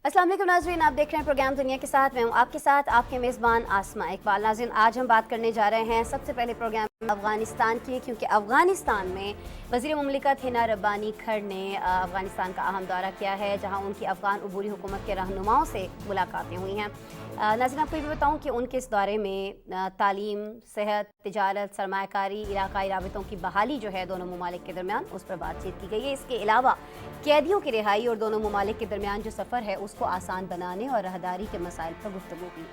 अस्सलाम वालेकुम नाज़रीन, आप देख रहे हैं प्रोग्राम दुनिया के साथ। मैं हूँ आपके साथ आपके मेज़बान आसमा इकबाल। नाज़रीन, आज हम बात करने जा रहे हैं सबसे पहले प्रोग्राम अफ़गानिस्तान की, क्योंकि अफ़गानिस्तान में वज़ीर मुमलिकत हिना रब्बानी खर ने अफ़गानिस्तान का अहम दौरा किया है, जहाँ उनकी अफ़गान अबूरी हुकूमत के रहनुमाओं से मुलाकातें हुई हैं। नाज़रीन, आपको ये भी बताऊँ कि उनके इस दौरे में तालीम, सेहत, तिजारत, सरमायाकारी, इलाकाई राबितों की बहाली जो है दोनों ममालिक के दरमियान, उस पर बातचीत की गई है। इसके अलावा कैदियों की रिहाई और दोनों ममालिक के दरमियान जो सफ़र है उसको आसान बनाने और राहदारी के मसाइल पर गुफ्तगू की।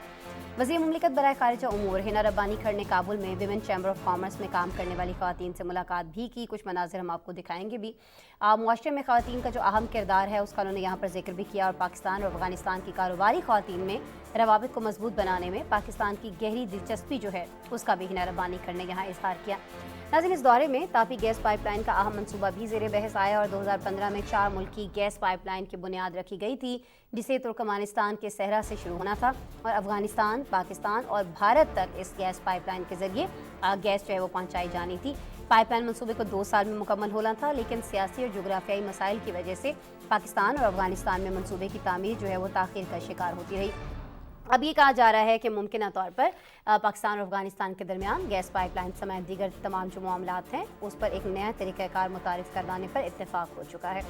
वज़ीर मुमलिकत बराए खारिजा उमूर हिना रब्बानी खर ने काबुल में विमेन चैम्बर ऑफ कॉमर्स में काम करने वाली ख़वातीन से मुलाकात भी की। कुछ मनाज़िर हम आपको दिखाएंगे भी। मुआशरे में ख़वातीन का जो अहम किरदार है उसका उन्होंने यहाँ पर जिक्र भी किया, और पाकिस्तान और अफ़गानिस्तान की कारोबारी ख़वातीन में रवाबित को मजबूत बनाने में पाकिस्तान की गहरी दिलचस्पी जो है उसका भी हिना रब्बानी खर ने यहाँ इज़हार किया। नाज़रीन, इस दौरे में तापी गैस पाइपलाइन का अहम मनसूबा भी ज़ेर बहस आया, और 2015 में 4 मुल्की गैस पाइपलाइन की बुनियाद रखी गई थी, जिसे तुर्कमानिस्तान के सहरा से शुरू होना था और अफ़गानिस्तान, पाकिस्तान और भारत तक इस गैस पाइपलाइन के ज़रिए गैस जो है वो पहुँचाई जानी थी। पाइपलाइन मनसूबे को 2 साल में मुकम्मल होना था, लेकिन सियासी और जोग्राफियाई मसाइल की वजह से पाकिस्तान और अफ़गानिस्तान में मनसूबे की तामीर जो है वो ताख़ीर का शिकार होती रही। अब ये कहा जा रहा है कि मुमकिन तौर पर पाकिस्तान और अफ़गानिस्तान के दरमियान गैस पाइपलाइन समेत दीगर तमाम जो मामलात हैं उस पर एक नया तरीक़ाकार मुतारिफ़ करवाने पर इत्तेफाक हो चुका है।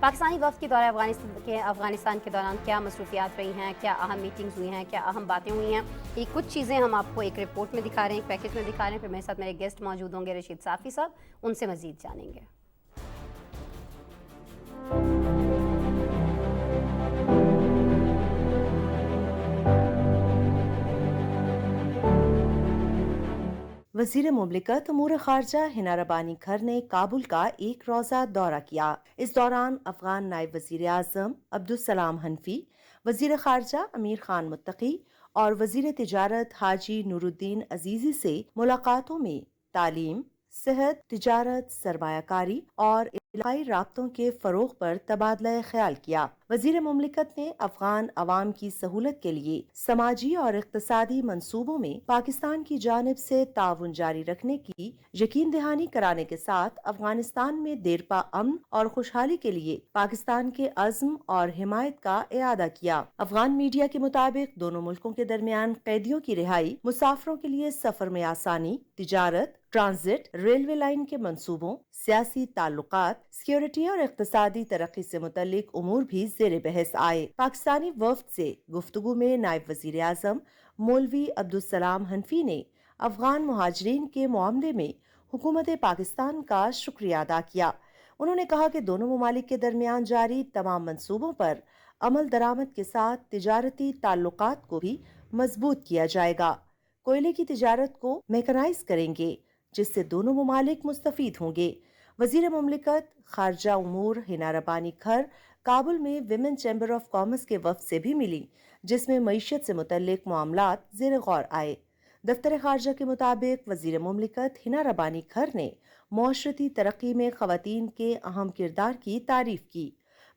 पाकिस्तानी वफ़द के दौरे अफ़गानिस्तान के दौरान क्या मसरूफियात रही हैं, क्या अहम मीटिंग्स हुई हैं, क्या अहम बातें हुई हैं, ये कुछ चीज़ें हम आपको एक रिपोर्ट में दिखा रहे हैं, एक पैकेज में दिखा रहे हैं। फिर मेरे साथ मेरे गेस्ट मौजूद होंगे रशीद साफ़ी साहब, उनसे मज़ीद जानेंगे। वज़ीर मुमलिकत उमूर ख़ारजा हिना रब्बानी खर ने काबुल का एक रोज़ा दौरा किया। इस दौरान अफ़गान नायब वज़ीर आज़म अब्दुस्सलाम हनफी, वज़ीर ख़ारजा अमीर खान मुत्तकी और वज़ीर तिजारत हाजी नूरुद्दीन अजीज़ी से मुलाकातों में तालीम, सेहत, तिजारत, सरमायाकारी और इलाकाई राब्तों के फ़रोग़ पर तबादला ख्याल किया। वज़ीर मुमलिकत ने अफ़गान अवाम की सहूलत के लिए समाजी और इक़्तिसादी मंसूबों में पाकिस्तान की जानिब से ताउन जारी रखने की यकीन दहानी कराने के साथ अफ़गानिस्तान में देरपा अमन और खुशहाली के लिए पाकिस्तान के अज़्म और हिमायत का इआदा किया। अफ़गान मीडिया के मुताबिक दोनों मुल्कों के दरमियान कैदियों की रिहाई, मुसाफिरों के लिए सफर में आसानी, तिजारत, ट्रांजिट, रेलवे लाइन के मंसूबों, सियासी ताल्लुकात, सिक्योरिटी और इक़्तिसादी तरक्की से मुतल्लिक उमूर भी ज़ेर बहस आए। पाकिस्तानी वफ़द से गुफ्तगू में नायब वज़ीर आज़म मौलवी अब्दुस्सलाम हनफी ने अफ़गान मुहाजिरीन के मामले में हुकूमत पाकिस्तान का शुक्रिया अदा किया। उन्होंने कहा कि दोनों ममालिक के दरमियान जारी तमाम मंसूबों पर अमल दरामद के साथ तिजारती ताल्लुकात को भी मजबूत किया जाएगा। कोयले की तिजारत को मैकेनाइज करेंगे, जिससे दोनों ममालिक मुस्तफीद होंगे। वज़ीर मुमलिकत खारजा उमूर हिना रब्बानी खर काबुल में विमेन चैम्बर ऑफ कॉमर्स के वफ़द से भी मिली, जिसमें मईशत से मुतल्लिक मामलात ज़ेर गौर आए। दफ्तर खारजा के मुताबिक वज़ीर मुमलिकत हिना रब्बानी खर ने मौशरती तरक्की में ख़वातीन के अहम किरदार की तारीफ़ की।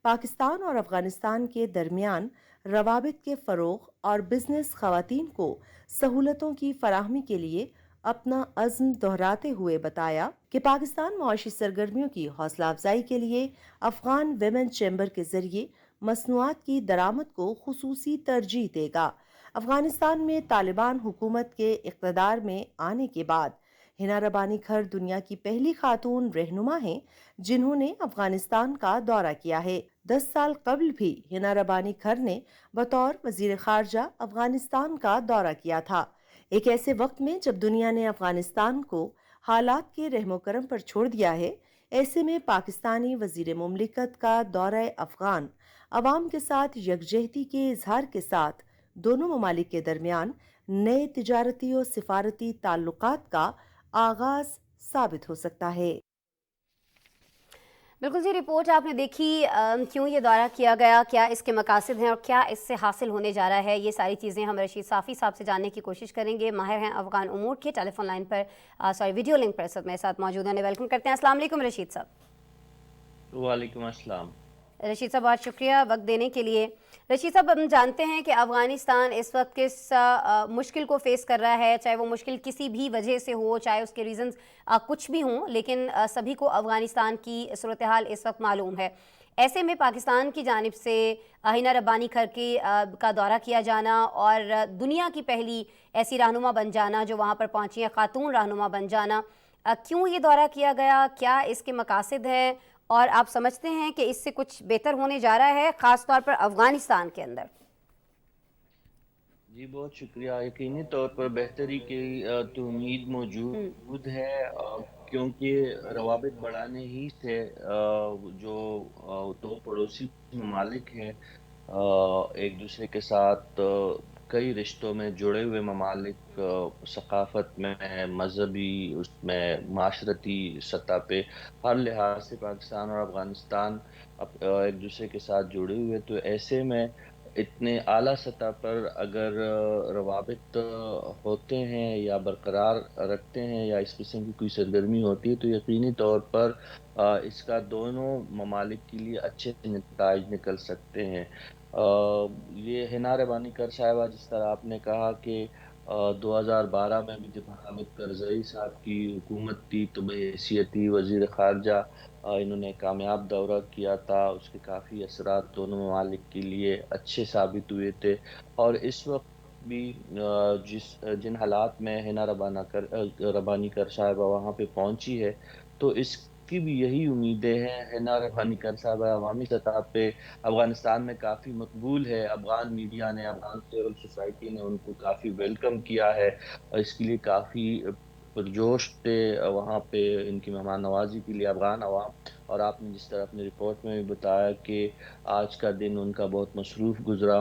पाकिस्तान और अफ़गानिस्तान के दरमियान रवाबित के फ़रोग़ और बिज़नेस ख़वातीन को सहूलतों की फराहमी के लिए अपना अज़्म दोहराते हुए बताया कि पाकिस्तान मुआशी सरगर्मियों की हौसला अफजाई के लिए अफ़गान विमेन चैम्बर के जरिए मसनूआत की दरामद को खुसूसी तरजीह देगा। अफ़गानिस्तान में तालिबान हुकूमत के इक़्तिदार में आने के बाद हिना रब्बानी खर दुनिया की पहली खातून रहनुमा हैं जिन्होंने अफ़गानिस्तान का दौरा किया है। 10 साल कबल भी हिना रब्बानी खर ने बतौर वज़ीर ख़ारजा अफ़गानिस्तान का दौरा किया था, एक ऐसे वक्त में जब दुनिया ने अफ़गानिस्तान को हालात के रहमो करम पर छोड़ दिया है। ऐसे में पाकिस्तानी वज़ीर मुमलिकत का दौरा अफ़गान अवाम के साथ यकजहती के इजहार के साथ दोनों ममालिक के दरमियान नए तिजारती और सिफारती ताल्लुकात का आगाज साबित हो सकता है। बिल्कुल जी, रिपोर्ट आपने देखी। क्यों ये दौरा किया गया, क्या इसके मकासद हैं और क्या इससे हासिल होने जा रहा है, ये सारी चीज़ें हम रशीद साफ़ी साहब से जानने की कोशिश करेंगे। माहिर हैं अफ़गान उमूर के, टेलीफोन लाइन पर वीडियो लिंक पर सब मेरे साथ मौजूद हैं। वेलकम करते हैं। अस्सलाम वालेकुम रशीद साहब। वालेकुम अस्सलाम। रशीद साहब, बहुत शुक्रिया वक्त देने के लिए। रशीद साहब, हम जानते हैं कि अफ़गानिस्तान इस वक्त किस मुश्किल को फ़ेस कर रहा है, चाहे वो मुश्किल किसी भी वजह से हो, चाहे उसके रीज़न्स कुछ भी हों, लेकिन सभी को अफ़गानिस्तान की सूरत हाल इस वक्त मालूम है। ऐसे में पाकिस्तान की जानिब से हिना रब्बानी करके का दौरा किया जाना और दुनिया की पहली ऐसी रहनुमा बन जाना जो वहाँ पर पहुँची है, ख़ातून रहनुमा बन जाना, क्यों ये दौरा किया गया, क्या इसके मकासद हैं और आप समझते हैं कि इससे कुछ बेहतर होने जा रहा है, ख़ास तौर पर अफ़गानिस्तान के अंदर? जी बहुत शुक्रिया। यकीनी तौर पर बेहतरी की तो उम्मीद हुँ। मौजूद है, क्योंकि रवाबित बढ़ाने ही से जो दो पड़ोसी ममालिक हैं, एक दूसरे के साथ कई रिश्तों में जुड़े हुए ममालिक, सकाफत में, मजहबी, उसमें माशरती सतह पे, हर लिहाज से पाकिस्तान और अफगानिस्तान एक दूसरे के साथ जुड़े हुए। तो ऐसे में इतने आला सतह पर अगर रवाबित होते हैं या बरकरार रखते हैं या इस किस्म की कोई सरगर्मी होती है, तो यकीनी तौर पर इसका दोनों ममालिक के लिए अच्छे नताइज निकल सकते हैं। ये हिना रबानी कर साहिबा, जिस तरह आपने कहा कि 2012 में भी जब हामिद करजई साहब की हुकूमत थी तो बहैसियती वज़ीर ख़ारजा इन्होंने कामयाब दौरा किया था। उसके काफ़ी असरात दोनों ममालिक के लिए अच्छे साबित हुए थे। और इस वक्त भी जिन हालात में हिना रबानी कर साहिबा वहाँ पे पहुंची है, तो इसकी भी यही उम्मीदें हैं। हिना रबानी कर साहिबा अवामी सतह पे अफगानिस्तान में काफ़ी मकबूल है। अफगान मीडिया ने, अफगान सिविल सोसाइटी ने उनको काफ़ी वेलकम किया है और इसके लिए काफ़ी पुरजोश थे वहाँ पे इनकी मेहमान नवाजी के लिए अफगान अवाम। और आपने जिस तरह अपनी रिपोर्ट में भी बताया कि आज का दिन उनका बहुत मसरूफ़ गुजरा।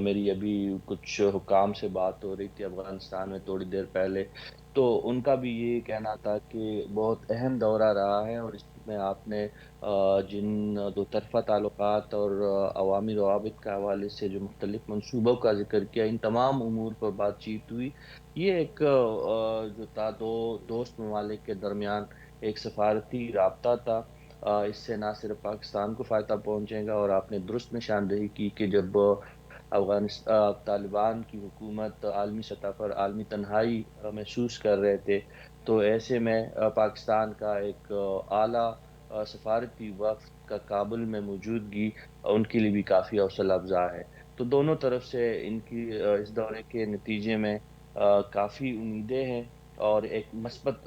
मेरी अभी कुछ हुकाम से बात हो रही थी अफगानिस्तान में थोड़ी देर पहले, तो उनका भी ये कहना था कि बहुत अहम दौरा रहा है और इसमें आपने जिन दो तरफ़ा ताल्लुकात और अवामी रवाबित के हवाले से जो मुख्तलिफ मनसूबों का जिक्र किया, इन तमाम उमूर पर बातचीत हुई। ये एक जो था दो दोस्त ममालिक के दरमियान एक सफारती राब्ता था। इससे ना सिर्फ पाकिस्तान को फ़ायदा पहुंचेगा, और आपने दुरुस्त निशानदेही की कि जब तालिबान की हुकूमत आलमी सतह पर आलमी तन्हाई महसूस कर रहे थे, तो ऐसे में पाकिस्तान का एक आला सफारती वफ़द का काबुल में मौजूदगी उनके लिए भी काफ़ी हौसला अफ़ज़ा है। तो दोनों तरफ से इनकी इस दौरे के नतीजे में काफ़ी उम्मीदें हैं और एक मस्बत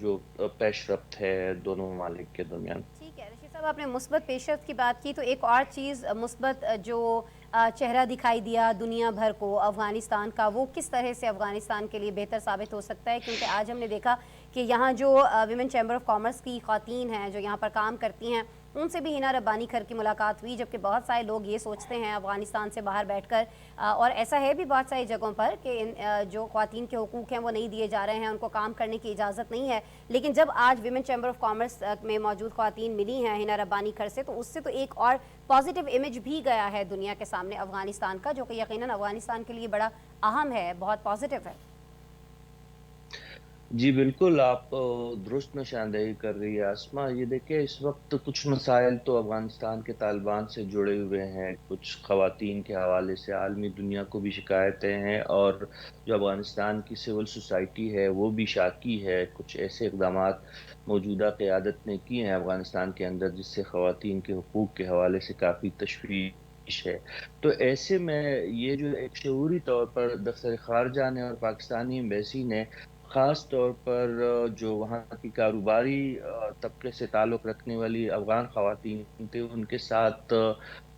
जो पेशरफ्त है दोनों ममालिक के दरमियान। ठीक है रशीद साहब, आपने मुस्बत पेशरफ्त की बात की तो एक और चीज़ मुस्बत जो चेहरा दिखाई दिया दुनिया भर को अफ़गानिस्तान का, वो किस तरह से अफ़गानिस्तान के लिए बेहतर साबित हो सकता है? क्योंकि आज हमने देखा कि यहाँ जो विमेन चैम्बर ऑफ कॉमर्स की ख़वातीन हैं जो यहाँ पर काम करती हैं, उनसे भी हिना रब्बानी खर की मुलाकात हुई, जबकि बहुत सारे लोग ये सोचते हैं अफ़गानिस्तान से बाहर बैठकर और ऐसा है भी बहुत सारी जगहों पर कि जो ख़वातीन के हुकूक़ हैं वो नहीं दिए जा रहे हैं, उनको काम करने की इजाज़त नहीं है। लेकिन जब आज विमेन चैम्बर ऑफ कॉमर्स में मौजूद ख़वातीन मिली हैं हिना रब्बानी खर से, तो उससे तो एक और पॉजिटिव इमेज भी गया है दुनिया के सामने अफ़गानिस्तान का, जो कि यकीनन अफ़गानिस्तान के लिए बड़ा अहम है, बहुत पॉजिटिव है। जी बिल्कुल, आप दुरुस्त निशानदेही कर रही है आसमा। ये देखिए, इस वक्त कुछ मसाइल तो अफ़गानिस्तान के तालिबान से जुड़े हुए हैं, कुछ ख़वातीन के हवाले से आलमी दुनिया को भी शिकायतें हैं, और जो अफ़गानिस्तान की सिविल सोसाइटी है वो भी शाकी है। कुछ ऐसे इक़दामात मौजूदा क़यादत ने किए हैं अफ़गानिस्तान के अंदर जिससे ख़वातीन के हुकूक़ के हवाले से काफ़ी तशवीश है। तो ऐसे में ये जो एक शऊरी तौर पर दफ्तर ख़ारजा ने और पाकिस्तानी एम्बेसी ने ख़ास तौर पर जो वहाँ की कारोबारी तबके से ताल्लुक़ रखने वाली अफ़गान ख़वातीन थे, उनके साथ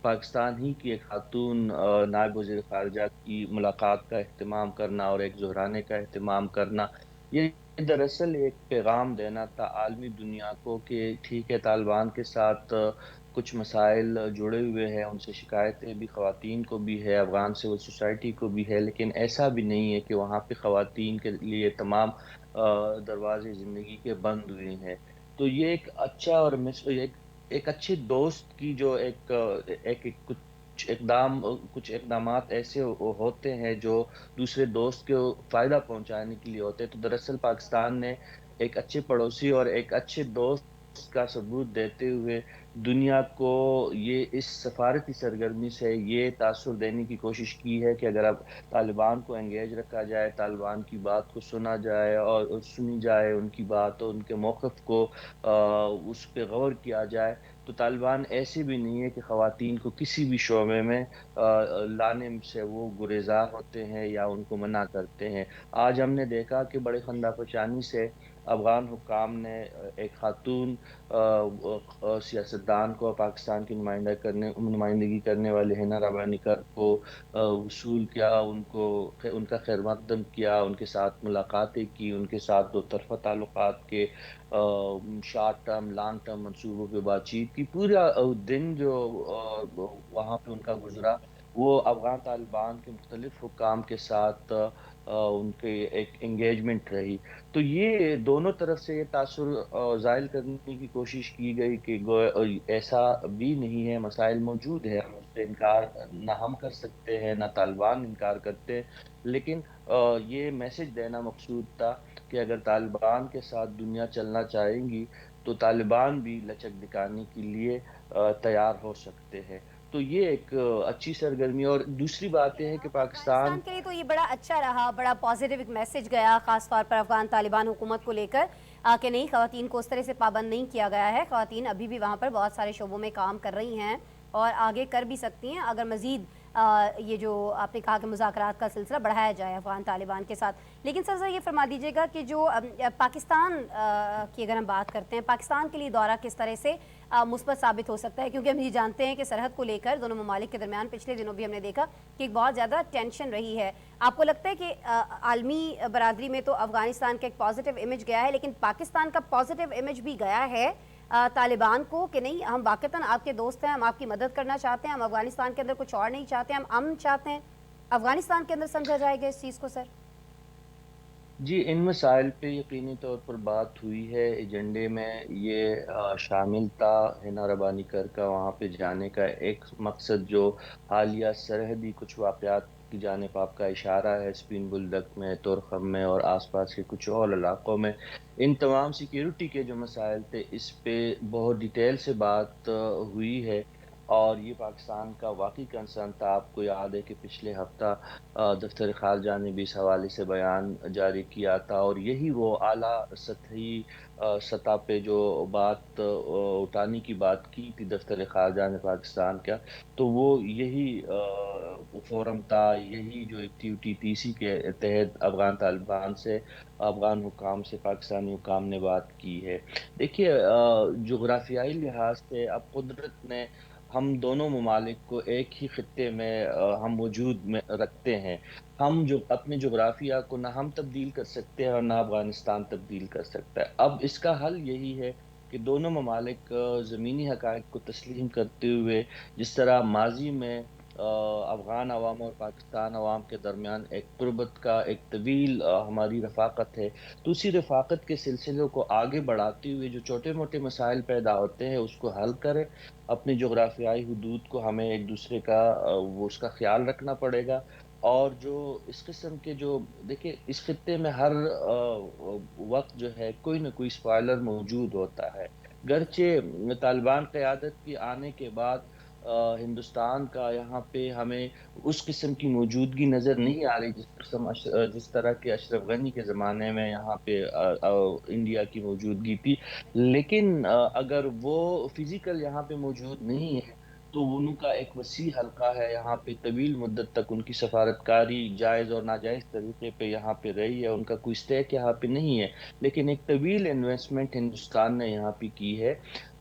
पाकिस्तान ही की एक खातून नायब वज़ीर ख़ारजा की मुलाकात का एहतमाम करना और एक ज़ुहराने का एहतमाम करना, ये दरअसल एक पैगाम देना था आलमी दुनिया को कि ठीक है, तालिबान के साथ कुछ मसाइल जुड़े हुए हैं, उनसे शिकायतें भी ख़वातीन को भी है, अफ़गान सिविल सोसाइटी को भी है, लेकिन ऐसा भी नहीं है कि वहाँ पे ख़वातीन के लिए तमाम दरवाज़े ज़िंदगी के बंद हुए हैं। तो ये एक अच्छा और एक अच्छे दोस्त की जो कुछ इक़दामात ऐसे होते हैं जो दूसरे दोस्त को फ़ायदा पहुँचाने के लिए होते हैं। तो दरअसल पाकिस्तान ने एक अच्छे पड़ोसी और एक अच्छे दोस्त का सबूत देते हुए دنیا کو یہ اس سفارتی سرگرمی سے یہ تاثر دینے کی کوشش کی ہے کہ اگر اب طالبان کو انگیج رکھا جائے، طالبان کی بات کو سنا جائے اور سنی جائے ان کی بات اور ان کے موقف کو اس پہ غور کیا جائے، تو طالبان ایسے بھی نہیں ہے کہ خواتین کو کسی بھی شعبے میں لانے سے وہ گریزاں ہوتے ہیں یا ان کو منع کرتے ہیں۔ آج ہم نے دیکھا کہ بڑے خندہ فشانی سے افغان حکام نے ایک خاتون سیاستدان کو، پاکستان کی نمائندگی کرنے والے حنا ربانی کو وصول کیا، ان کا خیر مقدم کیا، ان کے ساتھ ملاقاتیں کی، ان کے ساتھ دو طرفہ تعلقات کے شارٹ ٹرم لانگ ٹرم منصوبوں پہ بات چیت کی۔ پورا دن جو وہاں پہ ان کا گزرا وہ افغان طالبان کے مختلف حکام کے ساتھ ان کے ایک انگیجمنٹ رہی۔ تو یہ دونوں طرف سے یہ تاثر زائل کرنے کی کوشش کی گئی کہ ایسا بھی نہیں ہے، مسائل موجود ہے، ہم اس سے انکار نہ ہم کر سکتے ہیں نہ طالبان انکار کرتے ہیں، لیکن یہ میسج دینا مقصود تھا کہ اگر طالبان کے ساتھ دنیا چلنا چاہیں گی تو طالبان بھی لچک دکھانے کے لیے تیار ہو سکتے ہیں۔ تو یہ ایک اچھی سرگرمی، اور دوسری بات یہ ہے کہ پاکستان افغانستان کے لیے تو یہ بڑا اچھا رہا، بڑا پازیٹیو ایک میسج گیا خاص طور پر افغان طالبان حکومت کو لے کر کہ نہیں، خواتین کو اس طرح سے پابند نہیں کیا گیا ہے، خواتین ابھی بھی وہاں پر بہت سارے شعبوں میں کام کر رہی ہیں اور آگے کر بھی سکتی ہیں اگر مزید یہ جو آپ نے کہا کہ مذاکرات کا سلسلہ بڑھایا جائے افغان طالبان کے ساتھ۔ لیکن سر یہ فرما دیجیے گا کہ جو پاکستان کی اگر ہم بات کرتے ہیں، پاکستان کے لیے دورہ کس طرح سے مثبت ثابت ہو سکتا ہے، کیونکہ ہم یہ جانتے ہیں کہ سرحد کو لے کر دونوں ممالک کے درمیان پچھلے دنوں بھی ہم نے دیکھا کہ ایک بہت زیادہ ٹینشن رہی ہے۔ آپ کو لگتا ہے کہ عالمی برادری میں تو افغانستان کا ایک پازیٹیو امیج گیا ہے، لیکن پاکستان کا پازیٹیو امیج بھی گیا ہے طالبان کو کہ نہیں، ہم واقعتاً آپ کے دوست ہیں، ہم آپ کی مدد کرنا چاہتے ہیں، ہم افغانستان کے اندر کچھ اور نہیں چاہتے، ہم امن چاہتے ہیں، افغانستان کے اندر سمجھا جائے گا اس چیز کو سر؟ جی، ان مسائل پہ یقینی طور پر بات ہوئی ہے، ایجنڈے میں یہ شامل تھا۔ حنا ربانی کا وہاں پہ جانے کا ایک مقصد جو حالیہ سرحدی کچھ واقعات کی جانب آپ کا اشارہ ہے، اسپین بلدک میں، تورخم میں اور آس پاس کے کچھ اور علاقوں میں، ان تمام سیکیورٹی کے جو مسائل تھے اس پہ بہت ڈیٹیل سے بات ہوئی ہے، اور یہ پاکستان کا واقعی کنسرن تھا۔ آپ کو یاد ہے کہ پچھلے ہفتہ دفتر خارجہ نے بھی اس حوالے سے بیان جاری کیا تھا، اور یہی وہ اعلیٰ سطحی سطح پہ جو بات اٹھانے کی بات کی تھی دفتر خارجہ نے پاکستان کا، تو وہ یہی فورم تھا، یہی جو ایکٹیویٹی تھی، اسی کے تحت افغان طالبان سے، افغان حکام سے پاکستانی حکام نے بات کی ہے۔ دیکھیے، جغرافیائی لحاظ سے اب قدرت نے ہم دونوں ممالک کو ایک ہی خطے میں ہم وجود میں رکھتے ہیں۔ ہم جو اپنے جغرافیہ کو نہ ہم تبدیل کر سکتے ہیں اور نہ افغانستان تبدیل کر سکتا ہے۔ اب اس کا حل یہی ہے کہ دونوں ممالک زمینی حقائق کو تسلیم کرتے ہوئے، جس طرح ماضی میں افغان عوام اور پاکستان عوام کے درمیان ایک قربت کا ایک طویل ہماری رفاقت ہے، تو اسی رفاقت کے سلسلوں کو آگے بڑھاتے ہوئے جو چھوٹے موٹے مسائل پیدا ہوتے ہیں اس کو حل کریں۔ اپنی جغرافیائی حدود کو ہمیں ایک دوسرے کا اس کا خیال رکھنا پڑے گا، اور جو اس قسم کے جو دیکھیں اس خطے میں ہر وقت جو ہے کوئی نہ کوئی اسپائلر موجود ہوتا ہے، گرچہ طالبان قیادت کے آنے کے بعد ہندوستان کا یہاں پہ ہمیں اس قسم کی موجودگی نظر نہیں آ رہی جس طرح کے اشرف غنی کے زمانے میں یہاں پہ انڈیا کی موجودگی تھی، لیکن اگر وہ فزیکل یہاں پہ موجود نہیں ہے تو ان کا ایک وسیع حلقہ ہے یہاں پہ، طویل مدت تک ان کی سفارتکاری جائز اور ناجائز طریقے پہ یہاں پہ رہی ہے، ان کا کوئی اسٹیک یہاں پہ نہیں ہے، لیکن ایک طویل انویسٹمنٹ ہندوستان نے یہاں پہ کی ہے۔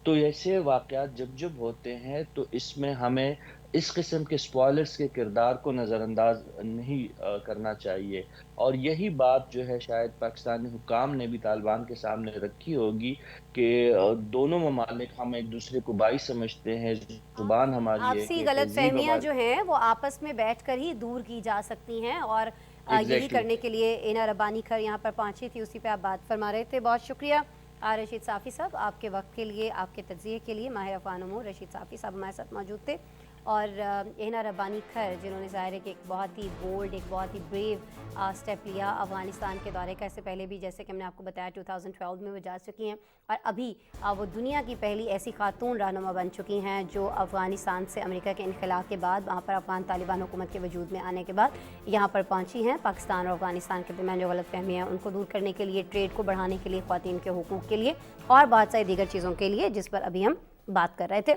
تو ایسے واقعات جب ہوتے ہیں تو اس میں ہمیں اس قسم کے سپوائلرز کے کردار کو نظر انداز نہیں کرنا چاہیے، اور یہی بات جو ہے شاید پاکستانی حکام نے بھی طالبان کے سامنے رکھی ہوگی کہ دونوں ممالک ہم ایک دوسرے کو بھائی سمجھتے ہیں، زبان ہماری ایک آپسی ہے، غلط تہذیب فہمیاں ہماری جو ہیں وہ آپس میں بیٹھ کر ہی دور کی جا سکتی ہیں، اور یہی ایگزیکٹلی۔ کرنے کے لیے حنا ربانی کھر یہاں پر پہنچی تھی، اسی پہ آپ بات فرما رہے تھے۔ بہت شکریہ رشید صافی صاحب آپ کے وقت کے لیے، آپ کے تجزیے کے لیے۔ ماہر افغان امور رشید صافی صاحب ہمارے ساتھ موجود تھے۔ اور ہینا ربانی کھر جنہوں نے ظاہر ہے کہ ایک بہت ہی بولڈ، ایک بہت ہی بریو اسٹیپ لیا افغانستان کے دورے کا. اس سے پہلے بھی جیسے کہ ہم نے آپ کو بتایا 2012 میں وہ جا چکی ہیں اور ابھی وہ دنیا کی پہلی ایسی خاتون رہنما بن چکی ہیں جو افغانستان سے امریکہ کے انخلاء کے بعد، وہاں پر افغان طالبان حکومت کے وجود میں آنے کے بعد یہاں پر پہنچی ہیں. پاکستان اور افغانستان کے درمیان جو غلط فہمی ہے ان کو دور کرنے کے لیے، ٹریڈ کو بڑھانے کے لیے، خواتین کے حقوق کے لیے اور بہت ساری دیگر چیزوں کے لیے جس پر ابھی ہم بات کر رہے تھے.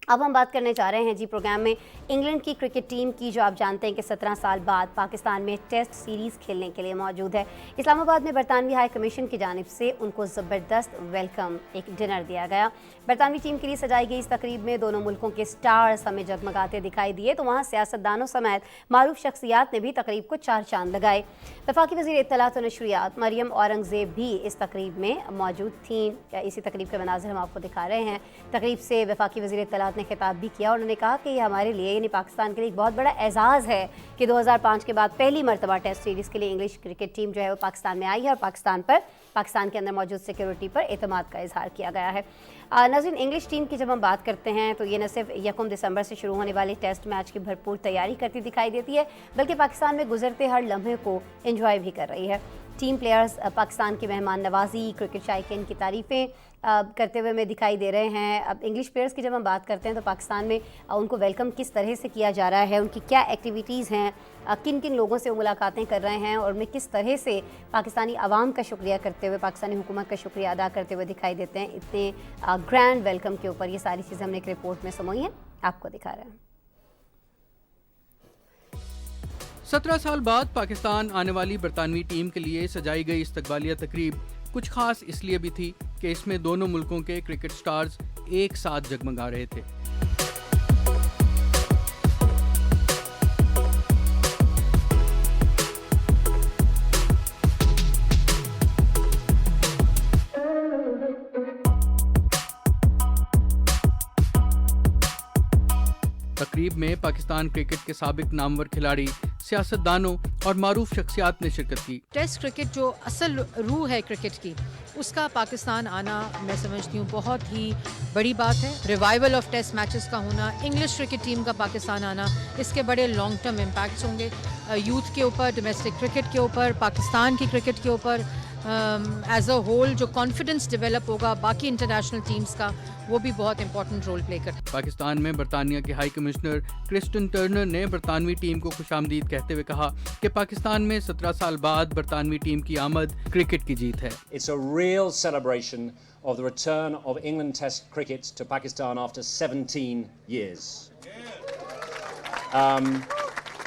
اب ہم بات کرنے جا رہے ہیں جی پروگرام میں انگلینڈ کی کرکٹ ٹیم کی، جو آپ جانتے ہیں کہ 17 سال بعد پاکستان میں ٹیسٹ سیریز کھیلنے کے لیے موجود ہے. اسلام آباد میں برطانوی ہائی کمیشن کی جانب سے ان کو زبردست ویلکم ایک ڈنر دیا گیا. برطانوی ٹیم کے لیے سجائی گئی اس تقریب میں دونوں ملکوں کے سٹارز ہمیں جگمگاتے دکھائی دیے، تو وہاں سیاستدانوں سمیت معروف شخصیات نے بھی تقریب کو 4 چاند لگائے. وفاقی وزیر اطلاعات و نشریات مریم اورنگزیب بھی اس تقریب میں موجود تھیں. اسی تقریب کے مناظر ہم آپ کو دکھا رہے ہیں. تقریب سے وفاقی وزیر اطلاعات نے خطاب بھی کیا اور انہوں نے کہا کہ یہ ہمارے لیے یعنی پاکستان کے لیے ایک بہت بڑا اعزاز ہے کہ 2005 کے بعد پہلی مرتبہ ٹیسٹ سیریز کے لیے انگلش کرکٹ ٹیم جو ہے وہ پاکستان میں آئی ہے اور پاکستان کے اندر موجود سیکیورٹی پر اعتماد کا اظہار کیا گیا ہے. ناظرین، انگلش ٹیم کی جب ہم بات کرتے ہیں تو یہ نہ صرف 1 دسمبر سے شروع ہونے والے ٹیسٹ میچ کی بھرپور تیاری کرتی دکھائی دیتی ہے بلکہ پاکستان میں گزرتے ہر لمحے کو انجوائے بھی کر رہی ہے. ٹیم پلیئرز پاکستان کی مہمان نوازی، کرکٹ شائقین کی تعریفیں کرتے ہوئے میں دکھائی دے رہے ہیں. اب انگلش پلیئرز کی جب ہم بات کرتے ہیں تو پاکستان میں ان کو ویلکم کس طرح سے کیا جا رہا ہے، ان کی کیا ایکٹیویٹیز ہیں، کن کن لوگوں سے وہ ملاقاتیں کر رہے ہیں اور میں کس طرح سے پاکستانی عوام کا شکریہ کرتے ہوئے، پاکستانی حکومت کا شکریہ ادا کرتے ہوئے دکھائی دیتے ہیں اتنے گرینڈ ویلکم کے اوپر. یہ ساری چیزیں ہم نے ایک رپورٹ میں سموئی ہیں، آپ کو دکھا رہے ہیں. 17 سال بعد پاکستان آنے والی برطانوی ٹیم کے لیے سجائی گئی استقبالیہ تقریب کچھ خاص اس لیے بھی تھی کہ اس میں دونوں ملکوں کے کرکٹ سٹارز ایک ساتھ جگمگا رہے تھے. تقریب میں پاکستان کرکٹ کے سابق نامور کھلاڑی، سیاستدانوں اور معروف شخصیات نے شرکت کی. ٹیسٹ کرکٹ جو اصل روح ہے کرکٹ کی، اس کا پاکستان آنا میں سمجھتی ہوں بہت ہی بڑی بات ہے. ریوائول آف ٹیسٹ میچز کا ہونا، انگلش کرکٹ ٹیم کا پاکستان آنا، اس کے بڑے لانگ ٹرم امپیکٹس ہوں گے یوتھ کے اوپر، ڈومیسٹک کرکٹ کے اوپر، پاکستان کی کرکٹ کے اوپر. ایز اے ہول جو کانفیڈنس ڈیولپ ہوگا باقی انٹرنیشنل ٹیمز کا، وہ بھی بہت امپورٹنٹ رول پلے کرتا ہے. پاکستان میں برطانیہ کے ہائی کمشنر کرسٹن ٹرنر نے برطانوی ٹیم کو خوش آمدید کہتے ہوئے کہا کہ پاکستان میں 17 سال بعد برطانوی ٹیم کی آمد کرکٹ کی جیت ہے. It's a real celebration of the return of England Test cricket to Pakistan after 17 years.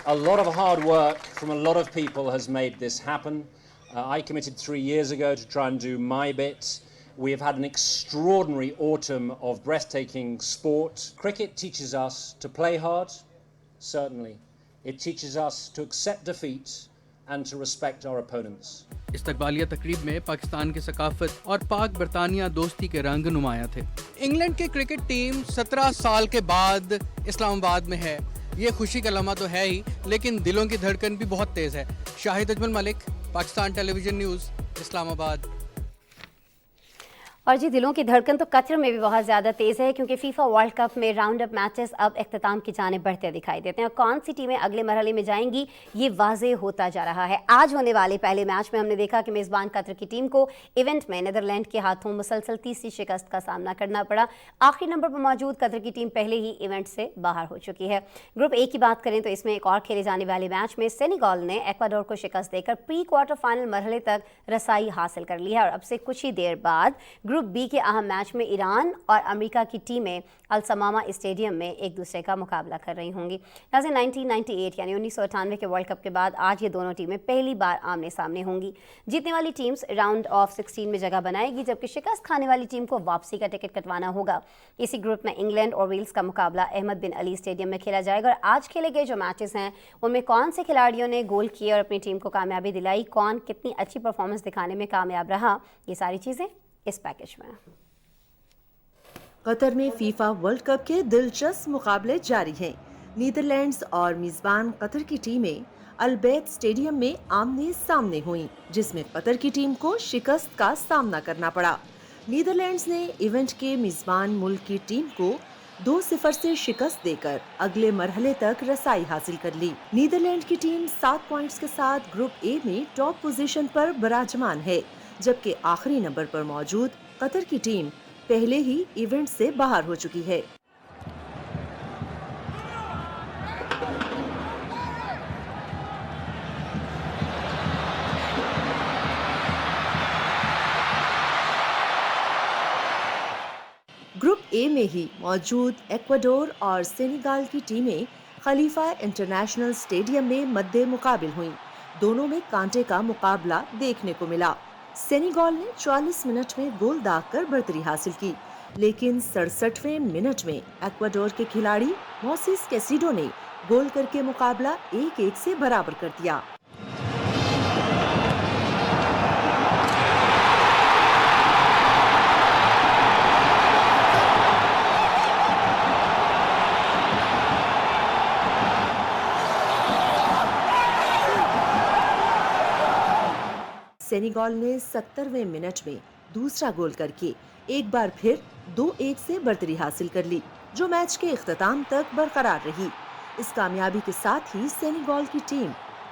A lot of hard work from a lot of people has made this happen. I committed 3 years ago to try and do my bit. We have had an extraordinary autumn of breathtaking sport. Cricket teaches us to play hard, certainly. It teaches us to accept defeat and to respect our opponents. استقبالیہ تقریب میں پاکستان کی ثقافت اور پاک برطانیہ دوستی کے رنگ نمایاں تھے. انگلینڈ کی کرکٹ ٹیم 17 سال کے بعد اسلام آباد میں ہے. یہ خوشی کا لمحہ تو ہے ہی، لیکن دلوں کی دھڑکن بھی بہت تیز ہے. شاہد اجمل ملک، پاکستان ٹیلی ویژن نیوز، اسلام آباد. اور جی دلوں کی دھڑکن تو قطر میں بھی بہت زیادہ تیز ہے کیونکہ فیفا ورلڈ کپ میں راؤنڈ اپ میچز اب اختتام کی جانب بڑھتے دکھائی دیتے ہیں اور کون سی ٹیمیں اگلے مرحلے میں جائیں گی یہ واضح ہوتا جا رہا ہے. آج ہونے والے پہلے میچ میں ہم نے دیکھا کہ میزبان قطر کی ٹیم کو ایونٹ میں نیدرلینڈ کے ہاتھوں مسلسل تیسری شکست کا سامنا کرنا پڑا. آخری نمبر پر موجود قطر کی ٹیم پہلے ہی ایونٹ سے باہر ہو چکی ہے. گروپ اے کی بات کریں تو اس میں ایک اور کھیلے جانے والے میچ میں سینیگال نے ایکواڈور کو شکست دے کر پری کوارٹر فائنل مرحلے تک رسائی حاصل کر لی ہے اور اب سے کچھ ہی دیر بعد گروپ بی کے اہم میچ میں ایران اور امریکہ کی ٹیمیں السماما اسٹیڈیم میں ایک دوسرے کا مقابلہ کر رہی ہوں گی. ناظرین 1998 یعنی 1998 کے ورلڈ کپ کے بعد آج یہ دونوں ٹیمیں پہلی بار آمنے سامنے ہوں گی. جیتنے والی ٹیمز راؤنڈ آف 16 میں جگہ بنائے گی جبکہ شکست کھانے والی ٹیم کو واپسی کا ٹکٹ کٹوانا ہوگا. اسی گروپ میں انگلینڈ اور ویلز کا مقابلہ احمد بن علی اسٹیڈیم میں کھیلا جائے گا اور آج کھیلے گئے جو میچز ہیں ان میں کون سے کھلاڑیوں نے گول کیے اور اپنی ٹیم کو کامیابی دلائی، کون کتنی اچھی پرفارمنس دکھانے میں کامیاب رہا، یہ ساری چیزیں اس پیکج میں. قطر میں فیفا ورلڈ کپ کے دلچسپ مقابلے جاری ہیں. نیدرلینڈز اور میزبان قطر کی ٹیمیں البیت اسٹیڈیم میں آمنے سامنے ہوئیں جس میں قطر کی ٹیم کو شکست کا سامنا کرنا پڑا. نیدرلینڈز نے ایونٹ کے میزبان ملک کی ٹیم کو 2-0 से शिकस्त देकर अगले मरहले तक रसाई हासिल कर ली। नीदरलैंड की टीम 7 पॉइंट्स के साथ ग्रुप ए में टॉप पोजीशन पर विराजमान है, जबकि आखिरी नंबर पर मौजूद कतर की टीम पहले ही इवेंट से बाहर हो चुकी है। ग्रुप ए में ही मौजूद इक्वाडोर और सेनेगल की टीमें खलीफा इंटरनेशनल स्टेडियम में मद्दे मुकाबिल हुईं। दोनों में कांटे का मुकाबला देखने को मिला। सेनेगल ने 44 मिनट में गोल दागकर बढ़तरी हासिल की, लेकिन 67वें मिनट में इक्वाडोर के खिलाड़ी मोसेस कैसिडो ने गोल करके मुकाबला 1-1 से बराबर कर दिया। सेनेगल ने 70वें मिनट में दूसरा गोल करके एक बार फिर 2-1 से बढ़तरी हासिल कर ली, जो मैच के इख्तिताम तक बरकरार रही। इस कामयाबी के साथ ही सेनेगल की टीम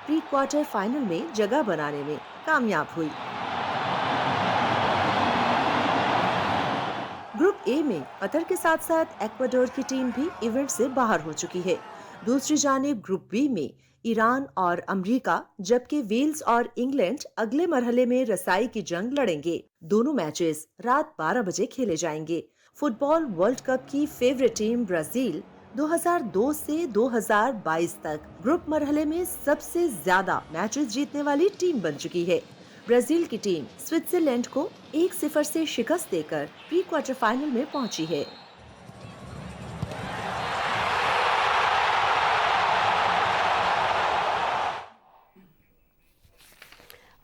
प्री क्वार्टर फाइनल में जगह बनाने में कामयाब हुई। ग्रुप ए में कतर के साथ साथ इक्वाडोर की टीम भी इवेंट से बाहर हो चुकी है। दूसरी जानिब ग्रुप बी में ईरान और अमेरिका, जबकि वेल्स और इंग्लैंड अगले मरहले में रसाई की जंग लड़ेंगे। दोनों मैचेस रात 12 बजे खेले जाएंगे। फुटबॉल वर्ल्ड कप की फेवरेट टीम ब्राजील 2002 से 2022 तक ग्रुप मरहले में सबसे ज्यादा मैचेस जीतने वाली टीम बन चुकी है। ब्राजील की टीम स्विट्जरलैंड को 1-0 से शिकस्त देकर प्री क्वार्टर फाइनल में पहुंची है।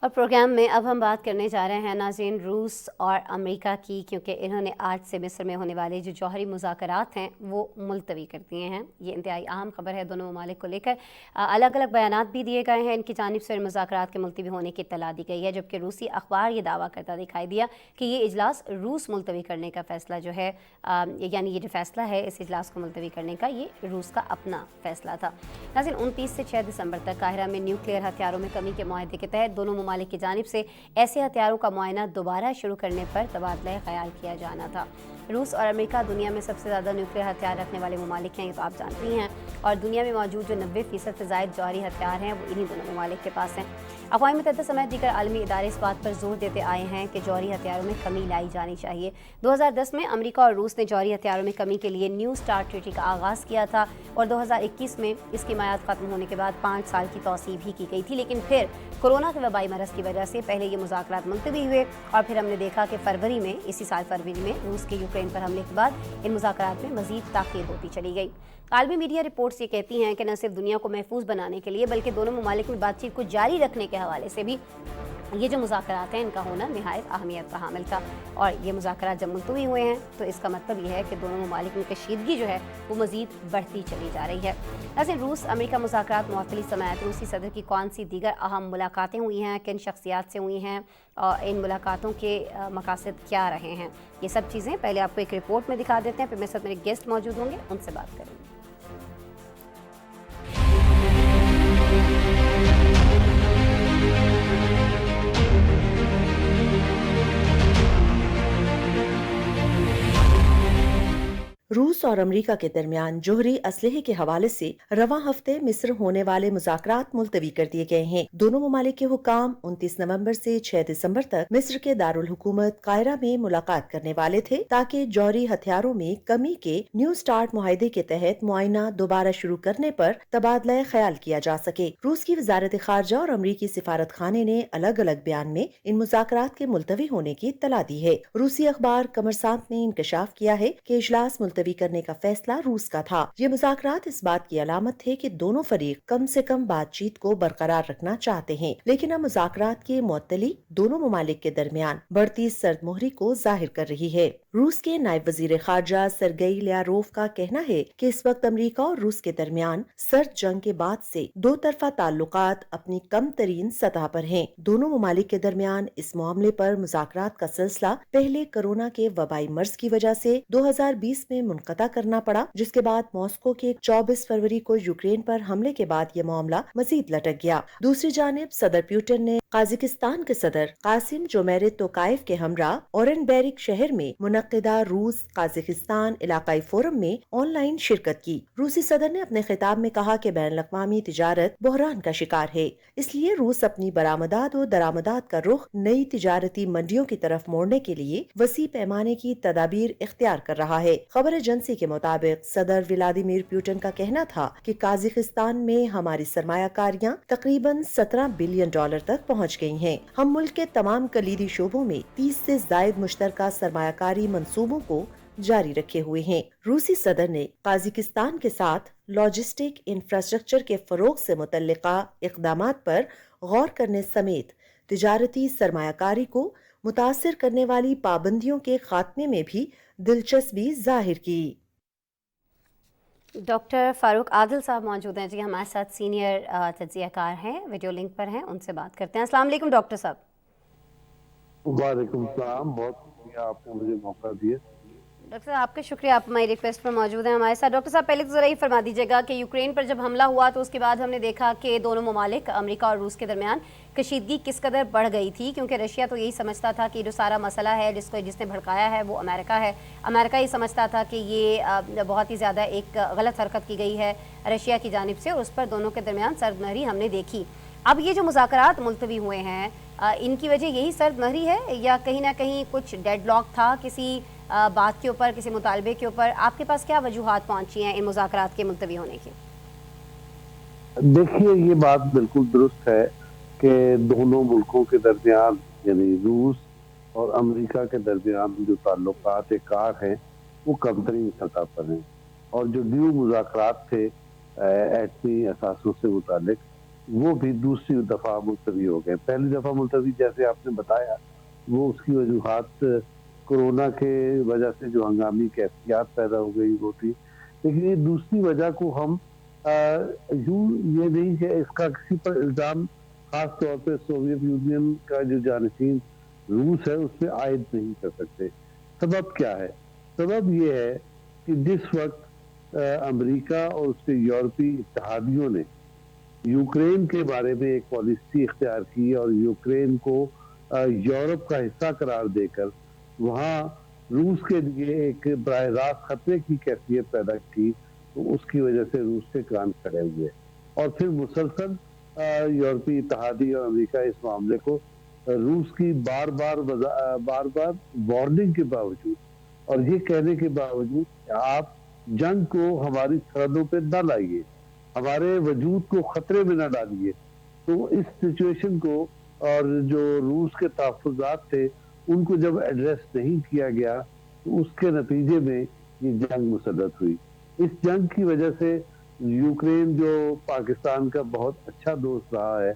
और प्रोग्राम में अब हम बात करने जा रहे हैं नाज़रीन रूस और अमेरिका की, क्योंकि इन्होंने आज से मिस्र में होने वाले जो जौहरी मुज़ाकरात हैं वो मुलतवी कर दिए हैं। ये इंतहाई अहम खबर है दोनों ममालिक को लेकर। अलग अलग बयानात भी दिए गए हैं। इनकी जानिब से मुज़ाकरात के मुलतवी होने की इत्तला दी गई है, जबकि रूसी अखबार ये दावा करता दिखाई दिया कि ये इजलास रूस मुलतवी करने का फ़ैसला जो है, यानी ये जो फ़ैसला है इस इजलास को मुलतवी करने का, ये रूस का अपना फ़ैसला था। नाज़रीन 29 से 6 दिसंबर तक काहिरा में न्यूक्लियर हथियारों में कमी के मुआहदे के तहत दोनों ममालिक की जानिब से ऐसे हथियारों का मुआयना दोबारा शुरू करने पर तबादला ख्याल किया जाना था। रूस और अमेरिका दुनिया में सबसे ज़्यादा न्यूक्लियर हथियार रखने वाले ममालिक हैं, ये तो आप जानती हैं। और दुनिया में मौजूद जो 90% से ज़ायद जौहरी हथियार हैं वो इन्हीं दोनों ममालिक के पास हैं। अक़वाम मुत्तहिदा समेत दीगर आलमी इदारे इस बात पर जोर देते आए हैं कि जौहरी हथियारों में कमी लाई जानी चाहिए। 2010 में अमेरिका और रूस ने जौहरी हथियारों में कमी के लिए न्यू स्टार्ट ट्रीटी का आगाज़ किया था और 2021 में इसकी मियाद ख़त्म होने के बाद 5 साल की तौसीह भी की गई थी। लेकिन फिर कोरोना के वबाई मरज़ की वजह से पहले ये मुज़ाकरात मुलतवी हुए और फिर हमने देखा कि फरवरी में, इसी साल फरवरी में रूस के यूक्रेन पर हमले के बाद इन मुज़ाकरात में मज़ीद ताख़ीर होती चली गई। आलमी मीडिया रिपोर्ट्स ये कहती हैं कि न सिर्फ दुनिया को महफूज बनाने के लिए बल्कि दोनों ममालिक में बातचीत को जारी रखने के हवाले से भी ये जो मुज़ाकरात हैं इनका होना निहायत अहमियत का हामिल था। और ये मुज़ाकरात जब मुलतवी हुए हैं तो इसका मतलब ये है कि दोनों ममालिक में कशीदगी जो है वो मज़ीद बढ़ती चली जा रही है। वैसे रूस अमेरिका मुज़ाकरात मुअत्तली समेत रूसी सदर की कौन सी दीगर अहम मुलाकातें हुई हैं, किन शख्सियात से हुई हैं और इन मुलाकातों के मकासद क्या रहे हैं, ये सब चीज़ें पहले आपको एक रिपोर्ट में दिखा देते हैं, फिर मेरे साथ मेरे गेस्ट मौजूद होंगे, उनसे बात करेंगे। रूस और अमेरिका के दरमियान जोहरी असलहे के हवाले से रवां हफ्ते मिस्र होने वाले मुज़ाकरात मुलतवी कर दिए गए हैं। दोनों ममालिक के हुकाम 29 नवंबर से 6 दिसंबर तक मिस्र के दारुल हुकूमत कायरा में मुलाकात करने वाले थे, ताकि जौहरी हथियारों में कमी के न्यू स्टार्ट मुआहदे के तहत मुआयना दोबारा शुरू करने पर तबादला ख्याल किया जा सके। रूस की वजारत खारजा और अमरीकी सिफारत खाने ने अलग अलग बयान में इन मुज़ाकरात के मुलतवी होने की इत्तला दी है। रूसी अखबार कमरसांत ने इंकशाफ किया है कि इजलास मुलतवी करने का फैसला रूस का था। ये मुज़ाकरात इस बात की अलामत थे कि दोनों फरीक कम से कम बातचीत को बरकरार रखना चाहते हैं, लेकिन अब मुज़ाकरात की मुअत्तली दोनों ममालिक के दरमियान बढ़ती सर्द मोहरी को जाहिर कर रही है। रूस के नायब वजीर खारजा सरगेई ल्यारोव का कहना है कि इस वक्त अमेरिका और रूस के दरमियान सर्द जंग के बाद से दो तरफा ताल्लुकात अपनी कम तरीन सतह पर हैं। दोनों ममालिक के दरमियान इस मामले पर मुज़ाकरात का सिलसिला पहले कोरोना के वबाई मर्ज की वजह से 2020 में मुनक़ता करना पड़ा, जिसके बाद मॉस्को के 24 फरवरी को यूक्रेन पर हमले के बाद ये मामला मजीद लटक गया। दूसरी जानिब सदर पुतिन ने काज़ाकिस्तान के सदर कासिम जोमेरिद तोकायव के हमरा ओरेनबर्ग शहर में मुनक़िदा रूस काज़ाकिस्तान इलाकाई फोरम में ऑनलाइन शिरकत की। रूसी सदर ने अपने खिताब में कहा कि बैनुल-अक़वामी तिजारत बहरान का शिकार है, इसलिए रूस अपनी बरामदात और दरामदात का रुख नई तिजारती मंडियों की तरफ मोड़ने के लिए वसी पैमाने की तदाबीर इख्तियार कर रहा है। खबर एजेंसी के मुताबिक सदर व्लादिमीर पुतिन का कहना था कि काज़ाकिस्तान में हमारी सरमायाकारियां तकरीबन $17 बिलियन तक पहुँच गई हैं। हम मुल्क के तमाम कलीदी शोबों में 30 से ज़ायद मुश्तरका सरमायाकारी मंसूबों को जारी रखे हुए हैं। रूसी सदर ने काज़ाकिस्तान के साथ लॉजिस्टिक इंफ्रास्ट्रक्चर के फरोग से मुतल्लिका इक़दामात पर गौर करने समेत तिजारती सरमायाकारी को मुतासिर करने वाली पाबंदियों के खात्मे में भी दिलचस्पी जाहिर की। डॉक्टर फारूक आदिल साहब मौजूद हैं जी, हमारे साथ सीनियर तज्ज़ियाकार हैं, वीडियो लिंक पर हैं, उनसे बात करते हैं। अस्सलाम वालेकुम डॉक्टर साहब। वालेकुम सलाम, बहुत शुक्रिया आपने मुझे मौका दिया। डॉक्टर साहब आपका शुक्रिया, आप हमारी रिक्वेस्ट पर मौजूद हैं हमारे साथ। डॉक्टर साहब पहले तो ज़रा ही फरमा दीजिएगा कि यूक्रेन पर जब हमला हुआ तो उसके बाद हमने देखा कि दोनों ममालिक अमेरिका और रूस के दरमियान कशीदगी किस कदर बढ़ गई थी, क्योंकि रशिया तो यही समझता था कि जो सारा मसला है जिसने भड़काया है वो अमेरिका है। अमेरिका ही समझता था कि ये बहुत ही ज़्यादा एक गलत हरकत की गई है रशिया की जानिब से, और उस पर दोनों के दरमियान सर्दमहरी हमने देखी। अब ये जो मुज़ाकरात मुलतवी हुए हैं, इनकी वजह यही सर्दमहरी है या कहीं ना कहीं कुछ डेडलॉक था किसी बात के ऊपर, किसी मुतालबे के ऊपर? आपके पास क्या वजूहात पहुंची हैं इन मुज़ाकरात के मुलतवी होने की? देखिए, ये बात बिल्कुल दुरुस्त है कि दोनों मुल्कों के दरमियान यानी रूस और अमेरिका के दरमियान जो ताल्लुकात कार हैं वो कमतरीन सतह पर हैं, और जो न्यू मुज़ाकरात थे एटमी असासों से मुतालिक वो भी दूसरी दफ़ा मुलतवी हो गए। पहली दफ़ा मुलतवी जैसे आपने बताया वो उसकी वजूहात कोरोना के वजह से जो हंगामी कैफियत पैदा हो गई वो थी, लेकिन ये दूसरी वजह को हम यूं ये नहीं कि इसका किसी पर इल्ज़ाम खास तौर पे सोवियत यूनियन का जो जानशीन रूस है उस पर आयद नहीं कर सकते। सबब क्या है? सबब ये है कि जिस वक्त अमेरिका और उसके यूरोपीय इत्तेहादियों ने यूक्रेन के बारे में एक पॉलिसी इख्तियार की और यूक्रेन को यूरोप का हिस्सा करार देकर वहाँ रूस के लिए एक बराह रास्त खतरे की कैफियत पैदा की, तो उसकी वजह से रूस के कान खड़े हुए और फिर मुसलसल यूरोपीय इत्तेहादी और अमेरिका इस मामले को रूस की बार बार वार्निंग के बावजूद और ये कहने के बावजूद आप जंग को हमारी सरहदों पे न लाइए, हमारे वजूद को खतरे में न डालिए, तो इस सिचुएशन को और जो रूस के तहफ़्फ़ुज़ात थे उनको जब एड्रेस नहीं किया गया तो उसके नतीजे में ये जंग मुसद्दत हुई। इस जंग की वजह से यूक्रेन जो पाकिस्तान का बहुत अच्छा दोस्त रहा है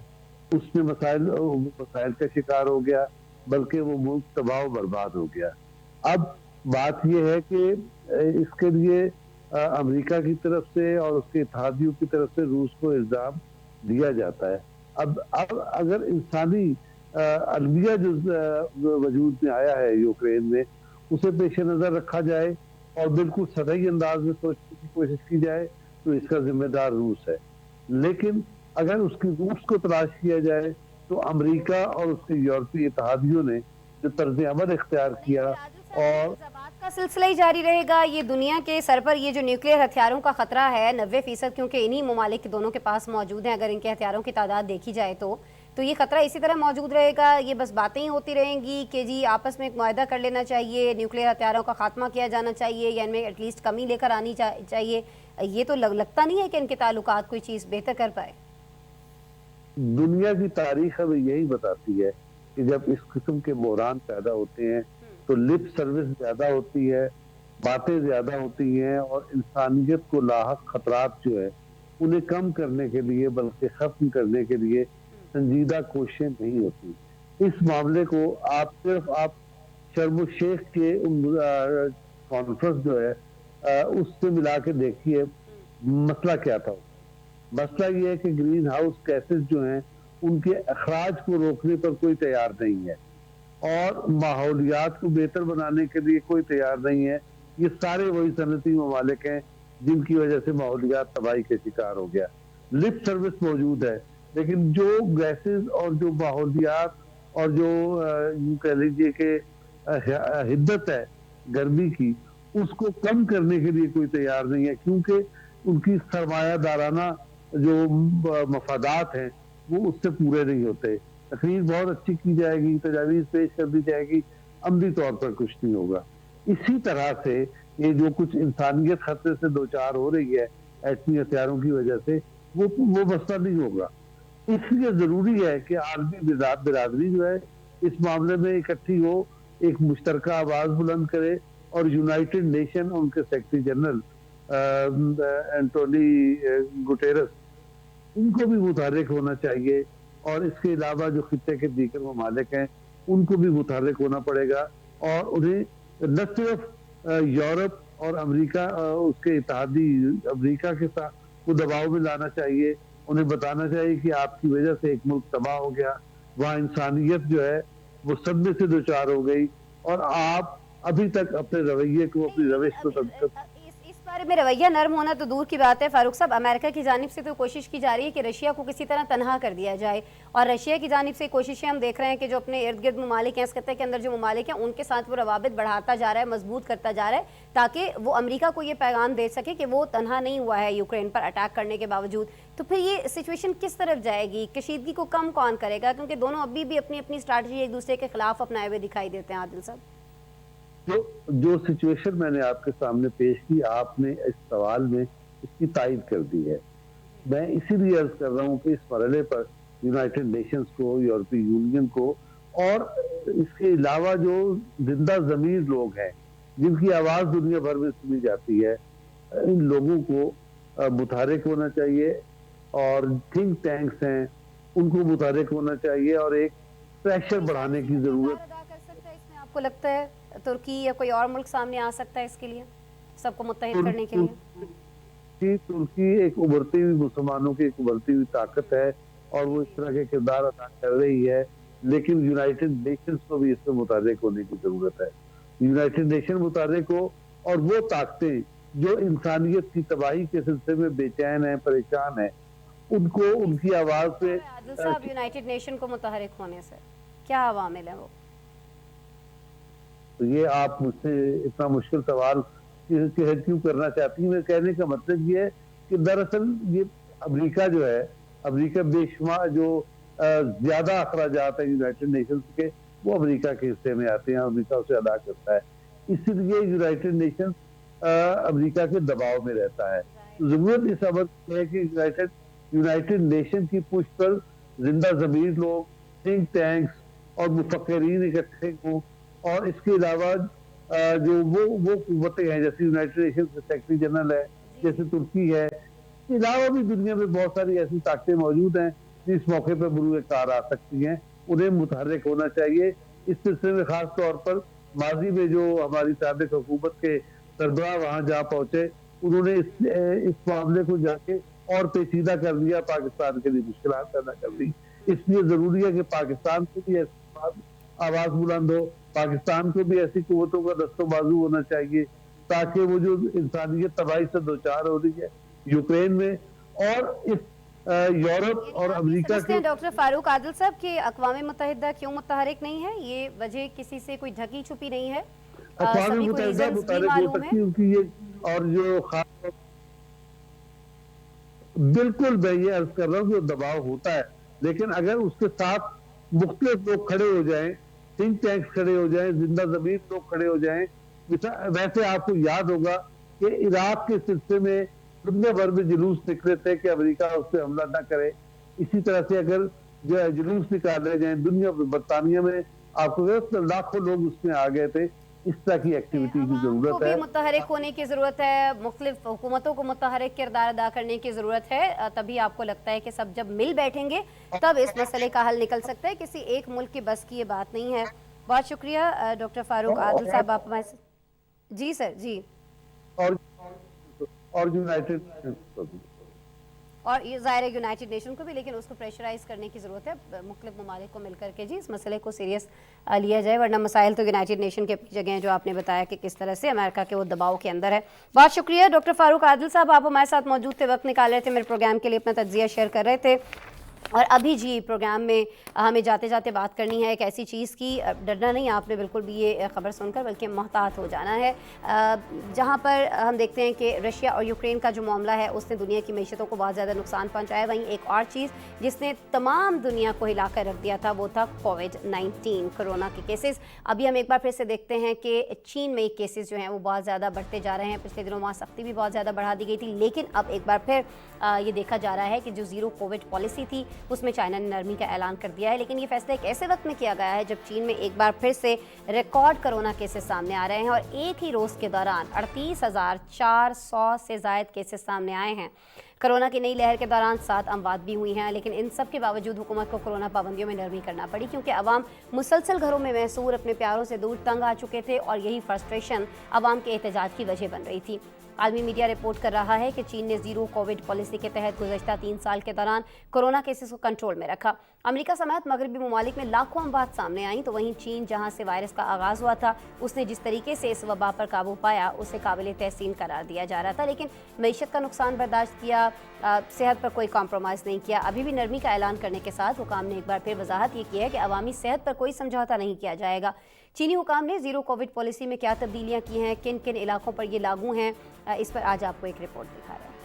उसमें मसाइल का शिकार हो गया, बल्कि वो मुल्क तबाह बर्बाद हो गया। अब बात यह है कि इसके लिए अमेरिका की तरफ से और उसके इत्तेहादियों की तरफ से रूस को इल्ज़ाम दिया जाता है। अब अगर इंसानी अलमिया जो वजूद में आया है यूक्रेन में उसे पेश नज़र रखा जाए और बिल्कुल सतही अंदाज में सोचने की कोशिश की जाए तो इसका जिम्मेदार रूस है, लेकिन अगर उसकी रूस को तलाश किया जाए तो अमेरिका और उसके यूरोपीय इत्तेहादियों ने जो तर्ज अमल इख्तियार किया और का सिलसिला ही जारी रहेगा। ये दुनिया के सर पर ये जो न्यूक्लियर हथियारों का खतरा है 90%, क्योंकि इन्हीं ममालिक के दोनों के पास मौजूद हैं, अगर इनके हथियारों की तादाद देखी जाए तो ये खतरा इसी तरह मौजूद रहेगा। ये बस बातें ही होती रहेंगी कि जी आपस में एक मुआहदा कर लेना चाहिए, न्यूक्लियर हथियारों का खात्मा किया जाना चाहिए या इनमें एटलीस्ट कमी लेकर आनी चाहिए। ये तो लगता नहीं है कि इनके ताल्लुकात कोई चीज़ बेहतर कर पाए। दुनिया की तारीख हमें यही बताती है कि जब इस किस्म के बहरान पैदा होते हैं तो लिप सर्विस ज्यादा होती है, बातें ज्यादा होती हैं और इंसानियत को लाहक खतरात जो है उन्हें कम करने के लिए बल्कि खत्म करने के लिए संजीदा कोशिशें नहीं होती। इस मामले को आप शर्म शेख के कॉन्फ्रेंस जो है उससे मिला के देखिए मसला क्या था। मसला ये है कि ग्रीन हाउस गैसेस जो हैं उनके अखराज को रोकने पर कोई तैयार नहीं है और माहौलियात को बेहतर बनाने के लिए कोई तैयार नहीं है। ये सारे वही सनती ममालिक हैं जिनकी वजह से माहौलियात तबाही के शिकार हो गया। लिप सर्विस मौजूद है, लेकिन जो गैसेस और जो माहौलियात और जो यूं कह लीजिए कि हिद्दत है गर्मी की, उसको कम करने के लिए कोई तैयार नहीं है, क्योंकि उनकी सरमायादाराना जो मफादात हैं वो उससे पूरे नहीं होते। तकरीर बहुत अच्छी की जाएगी, तजावीज़ पेश कर दी जाएगी, अमली तौर पर कुछ नहीं होगा। इसी तरह से ये जो कुछ इंसानियत खतरे से दो चार हो रही है एटमी हथियारों की वजह से, वो मसला नहीं होगा। इसलिए जरूरी है कि आलमी बिरादरी जो है इस मामले में इकट्ठी हो, एक मुश्तरका आवाज बुलंद करे और यूनाइटेड नेशन उनके सेक्रेटरी जनरल एंटोनी गुटेरस, उनको भी मुतहर्रिक होना चाहिए और इसके अलावा जो खित्ते के दीगर ममालिक हैं उनको भी मुतहर्रिक होना पड़ेगा और उन्हें न सिर्फ यूरोप और अमेरिका उसके इत्तेहादी अमेरिका के साथ को दबाव में लाना चाहिए, उन्हें बताना चाहिए कि आपकी वजह से एक मुल्क तबाह हो गया, वहाँ इंसानियत जो है वो सदमे से दो चार हो गई और आप अभी तक अपने रवैये को, अपनी रविश को इस बारे में रवैया नरम होना तो दूर की बात है फारूक साहब। अमेरिका की जानिब से तो कोशिश की जा रही है कि रशिया को किसी तरह तनहा कर दिया जाए और रशिया की जानिब से कोशिशें हम देख रहे हैं कि जो अपने इर्द गिर्द ममालिक हैं, इस खत्ते के अंदर जो ममालिक हैं, उनके साथ वो रवाबित बढ़ाता जा रहा है, मजबूत करता जा रहा है, ताकि वो अमेरिका को ये पैगाम दे सके कि वो तनहा नहीं हुआ है यूक्रेन पर अटैक करने के बावजूद। तो फिर ये सिचुएशन किस तरफ जाएगी, कशीदगी को कम कौन करेगा, क्योंकि दोनों अभी भी अपनी अपनी स्ट्रैटेजी एक दूसरे के खिलाफ अपनाए हुए दिखाई देते हैं। आदिल साहब, जो सिचुएशन मैंने आपके सामने पेश की, आपने इस सवाल में इसकी तायद कर दी है। मैं इसीलिए अर्ज कर रहा हूँ कि इस मरहले पर यूनाइटेड नेशंस को, यूरोपीय यूनियन को और इसके अलावा जो जिंदा ज़मीर लोग हैं जिनकी आवाज़ दुनिया भर में सुनी जाती है, इन लोगों को मुतहर्रिक होना चाहिए और थिंक टैंक्स हैं उनको मुतहर्रिक होना चाहिए और एक प्रेशर बढ़ाने की ज़रूरत। इसमें आपको लगता है तुर्की या कोई और मुल्क सामने आ सकता है इसके लिए सबको मुत्तहिद करने के लिए? तुर्की एक उभरती हुई मुसलमानों की एक उभरती हुई ताकत है और वो इस तरह के किरदार अदा कर रही है, लेकिन यूनाइटेड नेशंस को भी इसमें मुतहर्रिक होने की जरूरत है। यूनाइटेड नेशन मुतहर्रिक हो और वो ताकतें जो इंसानियत की तबाही के सिलसिले में बेचैन है, परेशान है, उनको उनकी आवाज से। आदिल साहब, यूनाइटेड नेशन को मुतहर्रिक होने से क्या अवामिल है वो? तो ये आप मुझसे इतना मुश्किल सवाल क्यों करना चाहती हैं? मेरे कहने का मतलब ये है कि दरअसल ये अमेरिका जो है, अमेरिका बेशुमार जो ज्यादा अखराजात है यूनाइटेड नेशंस के, वो अमेरिका के हिस्से में आते हैं, अमेरिका उसे अदा करता है, इसलिए यूनाइटेड नेशंस अमेरिका के दबाव में रहता है। जरूरत इस अमर है कि यूनाइटेड नेशन की पुश पर जिंदा ज़मीर लोग, थिंक टैंक्स और मुफक्किरीन इकट्ठे हों और इसके अलावा जो वो कुव्वतें हैं जैसे यूनाइटेड नेशन के सेक्रेटरी जनरल है, जैसे तुर्की है, इसके अलावा भी दुनिया में बहुत सारी ऐसी ताकतें मौजूद हैं जिस मौके पर बुरूए कार आ सकती हैं, उन्हें मुतहर्रिक होना चाहिए। इस सिलसिले में खास तौर पर माजी में जो हमारी साबिक हुकूमत के सरबराह वहाँ जा पहुंचे, उन्होंने इस मामले को जाके और पेचीदा कर दिया, पाकिस्तान के लिए मुश्किलात पैदा कर दी। इसलिए जरूरी है कि पाकिस्तान को भी आवाज बुलंद हो, पाकिस्तान को भी ऐसी कुव्वतों का दस्तो बाजू होना चाहिए ताकि वो जो इंसानियत तबाही से दो चार हो रही है यूक्रेन में और इस यूरोप और अमेरिका के। डॉक्टर फारूक आदिल साहब कि अक़वाम मुत्तहिदा क्यों मुतहर्रिक नहीं है, ये वजह किसी से कोई ढकी छुपी नहीं है, अक़वाम मुत्तहिदा मुतहर्रिक हो सकती है उनकी ये और जो खास बिल्कुल मैं ये अर्ज कर रहा हूँ कि दबाव होता है, लेकिन अगर उसके साथ मुख्तलिफ लोग खड़े हो जाएं, थिंक टैंक्स खड़े हो जाएं, जिंदा ज़मीर लोग खड़े हो जाएं। वैसे आपको याद होगा कि इराक के सिलसिले में दुनिया भर में जुलूस निकले थे कि अमेरिका उस पर हमला न करे। इसी तरह से अगर जो है जुलूस निकाले जाए दुनिया बरतानिया में, आपको लाखों लोग उसमें आ गए थे। इस तरह की एक्टिविटी की जरूरत है, मुतहर्रिक होने की जरूरत है, मुख्तलिफ हुकूमतों को मुतहर्रिक किरदार अदा करने की जरूरत है। तभी आपको लगता है कि सब जब मिल बैठेंगे तब इस मसले का हल निकल सकता है, किसी एक मुल्क की बस की ये बात नहीं है। बहुत शुक्रिया डॉक्टर फारूक आदिल साहब, आप हमारे जी सर जी। और यूनाइटेड और ये ज़ाहिर है यूनाइटेड नेशन को भी, लेकिन उसको प्रेशराइज करने की ज़रूरत है मुख्तलिफ ममालिक को मिलकर के जी इस मसले को सीरियस लिया जाए, वरना मसाइल तो यूनाइटेड नेशन के अपनी जगह हैं, जो आपने बताया कि किस तरह से अमेरिका के वो दबाव के अंदर है। बहुत शुक्रिया डॉक्टर फारूक आदिल साहब, आप हमारे साथ मौजूद थे, वक्त निकाल रहे थे, मेरे प्रोग्राम के लिए अपना तज्जिया शेयर कर रहे थे। और अभी जी प्रोग्राम में हमें जाते जाते बात करनी है एक ऐसी चीज़ की, डरना नहीं आपने बिल्कुल भी ये ख़बर सुनकर, बल्कि मोहतात हो जाना है। जहाँ पर हम देखते हैं कि रशिया और यूक्रेन का जो मामला है उसने दुनिया की मीशतों को बहुत ज़्यादा नुकसान पहुँचाया। वहीं एक और चीज़ जिसने तमाम दुनिया को हिला कर रख दिया था वो था कोविड-19 कोरोना के केसेस। अभी हम एक बार फिर से देखते हैं कि चीन में केसेस जो हैं वो बहुत ज़्यादा बढ़ते जा रहे हैं। पिछले दिनों वहाँ सख्ती भी बहुत ज़्यादा बढ़ा दी गई थी, लेकिन अब एक बार फिर ये देखा जा रहा है कि जो ज़ीरो कोविड पॉलिसी थी उसमें चाइना ने नरमी का ऐलान कर दिया है। लेकिन ये फैसला एक ऐसे वक्त में किया गया है जब चीन में एक बार फिर से रिकॉर्ड कोरोना केसेस सामने आ रहे हैं और एक ही रोज़ के दौरान 38,400 से ज़ायद केसेस सामने आए हैं। कोरोना की नई लहर के दौरान 7 अमवात भी हुई हैं, लेकिन इन सब के बावजूद हुकूमत को कोरोना पाबंदियों में नरमी करना पड़ी, क्योंकि अवाम मुसलसल घरों में महसूर अपने प्यारों से दूर तंग आ चुके थे और यही फ्रस्ट्रेशन अवाम के एहतजाज की वजह बन रही थी। आलमी मीडिया रिपोर्ट कर रहा है कि चीन ने ज़ीरो कोविड पॉलिसी के तहत गुज़श्ता 3 साल के दौरान कोरोना केसेस को कंट्रोल में रखा। अमेरिका समेत मगरबी ममालिक में लाखों अमवात सामने आई, तो वहीं चीन जहां से वायरस का आगाज़ हुआ था उसने जिस तरीके से इस वबा पर काबू पाया उसे काबिल तहसीन करार दिया जा रहा था। लेकिन मईशत का नुकसान बर्दाश्त किया, सेहत पर कोई कॉम्प्रोमाइज़ नहीं किया। अभी भी नरमी का ऐलान करने के साथ हुकाम ने एक बार फिर वजाहत ये की है कि अवामी सेहत पर कोई समझौता नहीं किया जाएगा। चीनी हुकाम ने ज़ीरो कोविड पॉलिसी में क्या तब्दीलियाँ की हैं, किन किन इलाकों पर ये लागू हैं, इस पर आज आपको एक रिपोर्ट दिखा रहे हैं।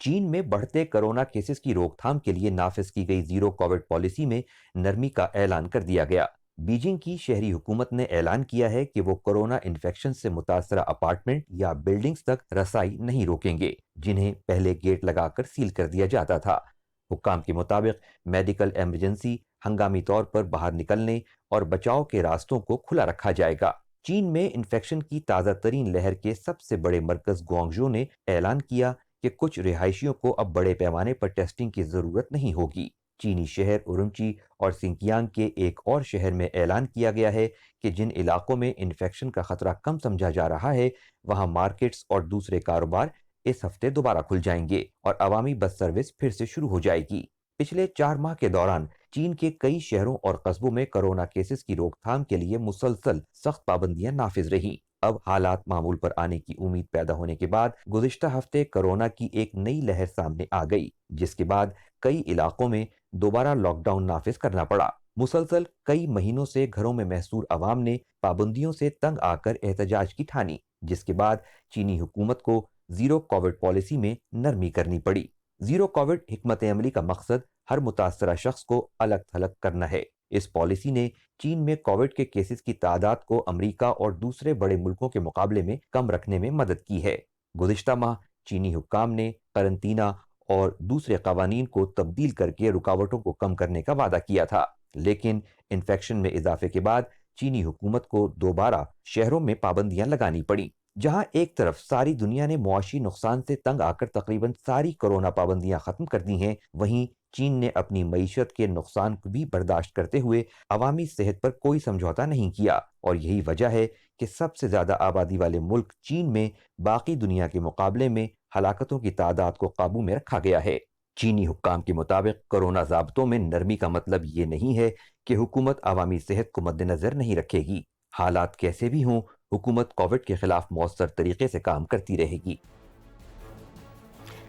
चीन में बढ़ते कोरोना केसेस की रोकथाम के लिए नाफिज की गई जीरो कोविड पॉलिसी में नरमी का ऐलान कर दिया गया। बीजिंग की शहरी हुकूमत ने ऐलान किया है कि वो कोरोना इन्फेक्शन से मुतासरा अपार्टमेंट या बिल्डिंग्स तक रसाई नहीं रोकेंगे, जिन्हें पहले गेट लगाकर सील कर दिया जाता था। हुक्काम के मुताबिक मेडिकल इमरजेंसी, हंगामी तौर पर बाहर निकलने और बचाव के रास्तों को खुला रखा जाएगा। चीन में इन्फेक्शन की ताज़ा तरीन लहर के सबसे बड़े मरकज ग्वांगझो ने ऐलान किया कि कुछ रिहायशियों को अब बड़े पैमाने पर टेस्टिंग की जरूरत नहीं होगी। चीनी शहर उरुमची और सिंकियांग के एक और शहर में ऐलान किया गया है कि जिन इलाकों में इन्फेक्शन का खतरा कम समझा जा रहा है वहां मार्केट्स और दूसरे कारोबार इस हफ्ते दोबारा खुल जाएंगे और अवामी बस सर्विस फिर से शुरू हो जाएगी। पिछले 4 माह के दौरान चीन के कई शहरों और कस्बों में कोरोना केसेस की रोकथाम के लिए मुसलसल सख्त पाबंदियां नाफिज रही। अब हालात मामूल पर आने की उम्मीद पैदा होने के बाद गुज़िश्ता हफ्ते कोरोना की एक नई लहर सामने आ गई, जिसके बाद कई इलाकों में दोबारा लॉकडाउन नाफिज करना पड़ा। मुसलसल कई महीनों से घरों में महसूर अवाम ने पाबंदियों से तंग आकर एहतजाज की ठानी, जिसके बाद चीनी हुकूमत को जीरो कोविड पॉलिसी में नरमी करनी पड़ी। जीरो कोविड हिकमत अमली का मकसद हर मुतासरा शख्स को अलग थलग करना है। इस पॉलिसी ने चीन में कोविड के केसेस की तादाद को अमेरिका और दूसरे बड़े मुल्कों के मुकाबले में कम रखने में मदद की है। गुज़िश्ता माह चीनी हुक्काम ने करंटीना और दूसरे कवानीन को तब्दील करके रुकावटों को कम करने का वादा किया था, लेकिन इन्फेक्शन में इजाफे के बाद चीनी हुकूमत को दोबारा शहरों में पाबंदियां लगानी पड़ी। जहां एक तरफ सारी दुनिया ने मुआशी नुकसान से तंग आकर तकरीबन सारी कोरोना पाबंदियां खत्म कर दी हैं, वहीं चीन ने अपनी मईशत के नुकसान को भी बर्दाश्त करते हुए अवामी सेहत पर कोई समझौता नहीं किया। और यही वजह है कि सबसे ज्यादा आबादी वाले मुल्क चीन में बाकी दुनिया के मुकाबले में हलाकतों की तादाद को काबू में रखा गया है। चीनी हुक्काम के मुताबिक कोरोना ज़ाब्तों में नरमी का मतलब ये नहीं है कि हुकूमत अवामी सेहत को मद्देनजर नहीं रखेगी। हालात कैसे भी हों, हुकूमत कोविड के खिलाफ मौसर तरीके से काम करती रहेगी।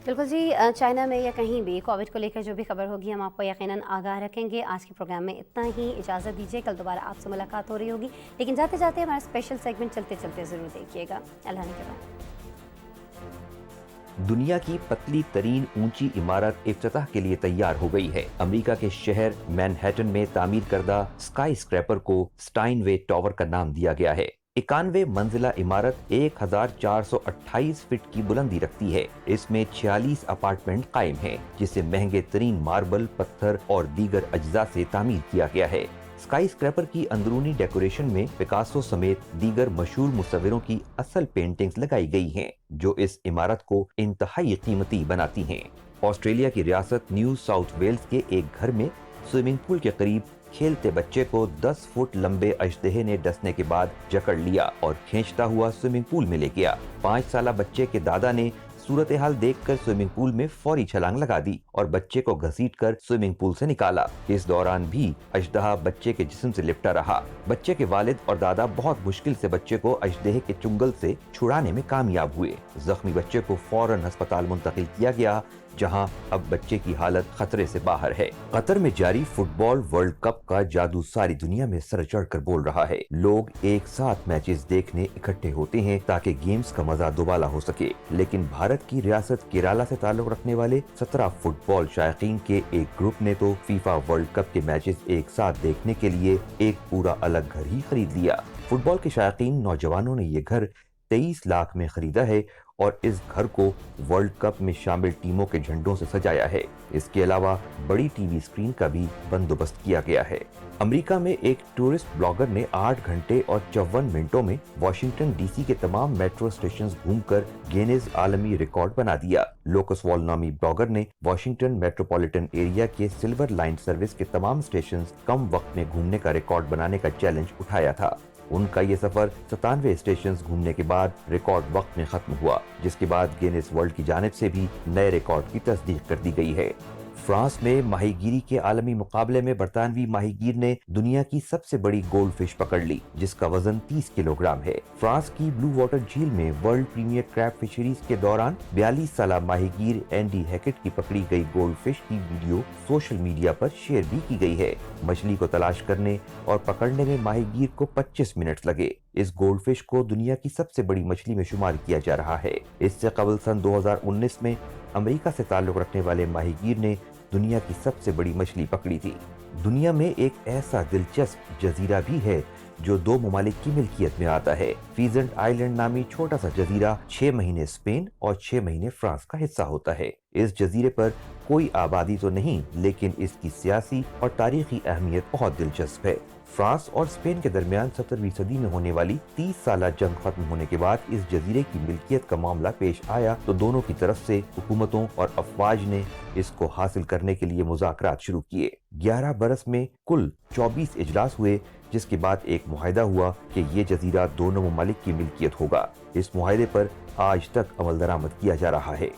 बिल्कुल जी, चाइना में या कहीं भी कोविड को लेकर जो भी खबर होगी हम आपको यकीनन आगाह रखेंगे। आज के प्रोग्राम में इतना ही, इजाज़त दीजिए, कल दोबारा आपसे मुलाकात हो रही होगी, लेकिन जाते जाते हमारा स्पेशल सेगमेंट चलते चलते ज़रूर देखिएगा। अल्लाह ने के दुनिया की पतली तरीन ऊंची इमारत इफ्तिताह के लिए तैयार हो गई है। अमेरिका के शहर मैनहट्टन में तामीर करदा स्काई स्क्रैपर को स्टाइनवे टावर का नाम दिया गया है। 91 मंजिला इमारत 1428 फीट की बुलंदी रखती है। इसमें 46 अपार्टमेंट कायम हैं, जिसे महंगे तरीन मार्बल, पत्थर और दीगर अज्जा से तामीर किया गया है। स्काई स्क्रैपर की अंदरूनी डेकोरेशन में पिकासो समेत दीगर मशहूर मुसव्विरों की असल पेंटिंग्स लगाई गई हैं, जो इस इमारत को इंतहाई कीमती बनाती हैं। ऑस्ट्रेलिया की रियासत न्यू साउथ वेल्स के एक घर में स्विमिंग पूल के करीब खेलते बच्चे को 10 फुट लंबे अजदहे ने डसने के बाद जकड़ लिया और खींचता हुआ स्विमिंग पूल में ले गया। 5 साला बच्चे के दादा ने सूरत हाल देखकर स्विमिंग पूल में फौरी छलांग लगा दी और बच्चे को घसीटकर स्विमिंग पूल से निकाला। इस दौरान भी अजदहा बच्चे के जिस्म से लिपटा रहा। बच्चे के वालिद और दादा बहुत मुश्किल से बच्चे को अजदहे के चुंगल से छुड़ाने में कामयाब हुए। जख्मी बच्चे को फौरन अस्पताल मुंतकिल किया गया, जहां अब बच्चे की हालत खतरे से बाहर है। कतर में जारी फुटबॉल वर्ल्ड कप का जादू सारी दुनिया में सर चढ़कर बोल रहा है। लोग एक साथ मैचेस देखने इकट्ठे होते हैं ताकि गेम्स का मजा दोबाला हो सके, लेकिन भारत की रियासत केरला से ताल्लुक रखने वाले 17 फुटबॉल शायकीन के एक ग्रुप ने तो फीफा वर्ल्ड कप के मैचेस एक साथ देखने के लिए एक पूरा अलग घर ही खरीद लिया। फुटबॉल के शायकीन नौजवानों ने ये घर 23 लाख में खरीदा है और इस घर को वर्ल्ड कप में शामिल टीमों के झंडों से सजाया है। इसके अलावा बड़ी टीवी स्क्रीन का भी बंदोबस्त किया गया है। अमेरिका में एक टूरिस्ट ब्लॉगर ने 8 घंटे और 54 मिनटों में वॉशिंगटन डीसी के तमाम मेट्रो स्टेशंस घूमकर गिनीज आलमी रिकॉर्ड बना दिया। लोकस वॉल नामी ब्लॉगर ने वॉशिंगटन मेट्रोपॉलिटन एरिया के सिल्वर लाइन सर्विस के तमाम स्टेशंस कम वक्त में घूमने का रिकॉर्ड बनाने का चैलेंज उठाया था। उनका ये सफर 97 स्टेशंस घूमने के बाद रिकॉर्ड वक्त में खत्म हुआ, जिसके बाद गिनीज वर्ल्ड की जानिब से भी नए रिकॉर्ड की तस्दीक कर दी गई है। फ्रांस में माहीगीरी के आलमी मुकाबले में बरतानवी माहीगीर ने दुनिया की सबसे बड़ी गोल्ड फिश पकड़ ली, जिसका वजन 30 किलोग्राम है। फ्रांस की ब्लू वाटर झील में वर्ल्ड प्रीमियर क्रैब फिशरीज के दौरान 42 साला माहीगीर एंडी हैकेट की पकड़ी गई गोल्ड फिश की वीडियो सोशल मीडिया पर शेयर भी की गई है। मछली को तलाश करने और पकड़ने में माहीगीर को 25 मिनट लगे। इस गोल्ड फिश को दुनिया की सबसे बड़ी मछली में शुमार किया जा रहा है। इससे कबल सन 2019 में अमेरिका से ताल्लुक रखने वाले माहीगीर ने दुनिया की सबसे बड़ी मछली पकड़ी थी। दुनिया में एक ऐसा दिलचस्प जजीरा भी है जो 2 ममालिक की मिल्कियत में आता है। फीजेंट आइलैंड नामी छोटा सा जजीरा 6 महीने स्पेन और 6 महीने फ्रांस का हिस्सा होता है। इस जजीरे पर कोई आबादी तो नहीं, लेकिन इसकी सियासी और तारीखी अहमियत बहुत दिलचस्प है। फ्रांस और स्पेन के दरमियान 17वीं सदी में होने वाली 30 साला जंग खत्म होने के बाद इस जजीरे की मिल्कियत का मामला पेश आया तो दोनों की तरफ से हुकूमतों और अफवाज ने इसको हासिल करने के लिए मुज़ाकरात शुरू किए। 11 बरस में कुल 24 इजलास हुए, जिसके बाद एक मुआहिदा हुआ कि ये जजीरा दोनों ममालिक की मिल्कियत होगा। इस मुआहिदे पर आज तक अमल दरामद किया जा रहा है।